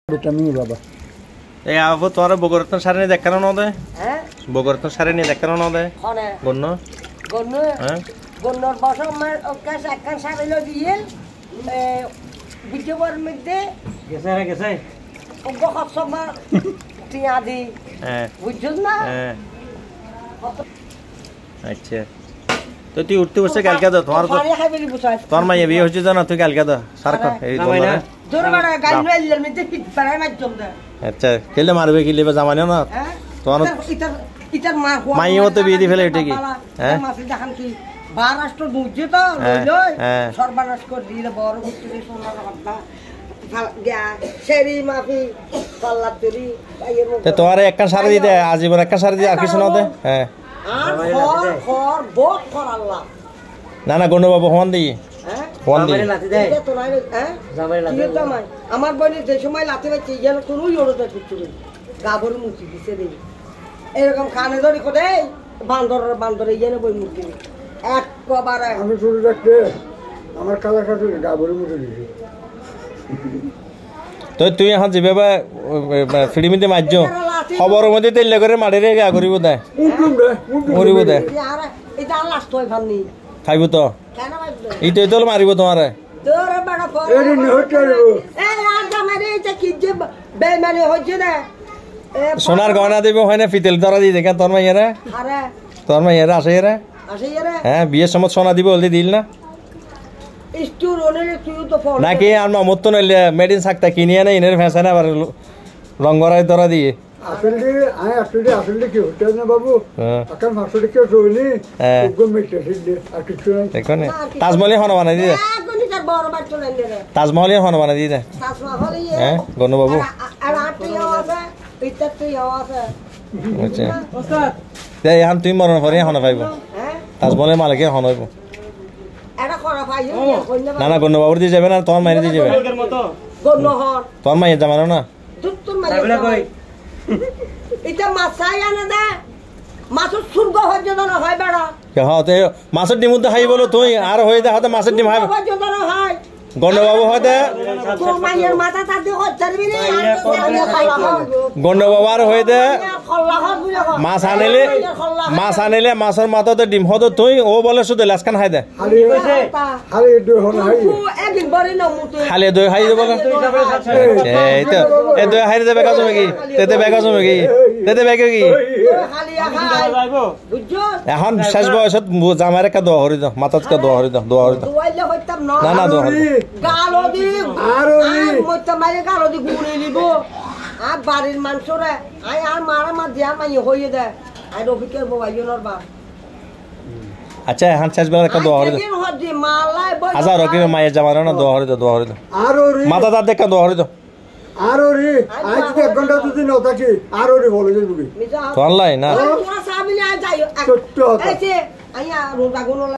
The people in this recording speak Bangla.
Vitamin baba. Aku tuh orang Bogor tuh sari nih dekkan ono deh. Bogor tuh sari nih dekkan ono deh. Gono. Gono bahasa mer oke sekan sari lo diel. Video war midde. Gesai. Ugo khassa mar tiadi. Wujudna. अच्छा तो तू उठते उससे क्या क्या था तुम्हारा मैं ये भी हो चुका ना तू क्या क्या था सारा जोर बड़ा गाइड में इधर में तो फिट बड़ा मत जम दे अच्छा केले मारबे के लिए बजामाने ना तुम्हारा इधर मार मैं ये वो तो बीदी फैले उठेगी हैं माफी दखन की महाराष्ट्र दूजे तो लो सर्वनाश को दिल बार गुट्टी सोना रखता गया शेरी माफी कल्ला तेरी तो तुम्हारे एक का सारे दी दे आजीवन एक का सारे दी आखिर सुना दे हैं না না গন্ড বাবু হন দিই হন দিই আমার বলি যে সময় লাথি বাচ্চি যেন তুই ওড়তে কিছু গাবর মুচি দিছে রে এরকম খানে ধরি করে বান্দর যেন বই মুচি একবারে আমি শুরু রাখতে আমার কালা কাটু গাবর মুচি দিছি তো তুই এখন যাবে বা ফিল্মিতে মারছো খবরের মধ্যে তেল করে মাড়িরে গা করিব দে মরিব দে এটা লাস্ট হয় ভালনি খাইব তো কেন ভাইবো এইটাই তো মারিব তোমারে তোরে বড় পড় এর নহতে এই আজা মারে এটা কি যে বেমানি হচ্ছে না সোনার গয়না দেব হয় না পিতল ধরা দি দেখেন তোর মাইয়ারে আরে তোর মাইয়ারে আসে রে হ্যাঁ বিয়ের সময় সোনা দিব বলতে দিল না স্টোর ওনে তুই তো ফোন নাকি আর মামত তো নইলে মেডিন সাকতা কিনিয়ে না ইনের ফ্যাশন আবার রঙ্গরাই ধরা দিয়ে আসলে কি হচ্ছে না বাবু এখন মাসুরি কেউ রইনি মিটে আর কিছু নাই দেখো না তাজমহলে হন বানাই দিয়ে তাজমহলে হন বানাই দিয়ে হ্যাঁ গনু বাবু আচ্ছা এখন তুই মরণ পরে হন পাইব তাজমহলে মালিকের হন হইব না না গনু বাবুর দিয়ে যাবে না তোমার মাইরে দিয়ে যাবে তোমার মাইয়ের জামানো না এটা মাছাই আনে দে মাছের সুর্গ হয়ে যেন হয় বেড়া হতে মাছের ডিম তো খাই বলো তুই আর হয়ে দে হতে মাছের ডিম খাই হয় গন্ডবাবু হতে গন্ডবাবু আর হয়ে দে মাছ আনিলে মাছের মাথাতে ডিম হতো তুই ও বলে শুধু লাসখান খাই দে খালি দই খাই দেবো এই তো এই দই খাই দেবে কাজ কি তেতে বেগা জমে কি তেতে বেগে কি এখন শেষ বয়সত জামার একটা দোয়া হরি দাও মাথাত কা দোয়া হরি দাও না না দোয়া হরি গালদি মইতা মারে গালদি গুড়ে নিব আর বাড়ির মানুষরা আই আর মারা মা দিয়া মাই হইয়ে দে আই রফিকের বউইনর বা আচ্ছা এখন শেষ বেলা একটা দোয়া হরি দাও হাজার রকি মায়ের জামার না দোয়া হরি দাও আর মাথা দাঁত দেখা দোয়া হরি দাও আর ওরে আজ 1 ঘন্টা দুদিন নতাকি আর ওরে বলে যাবি তো আল্লাহ না তোরা সাবিনা যাইও ছোট্ট এই যে আইয়া রোজা গুলো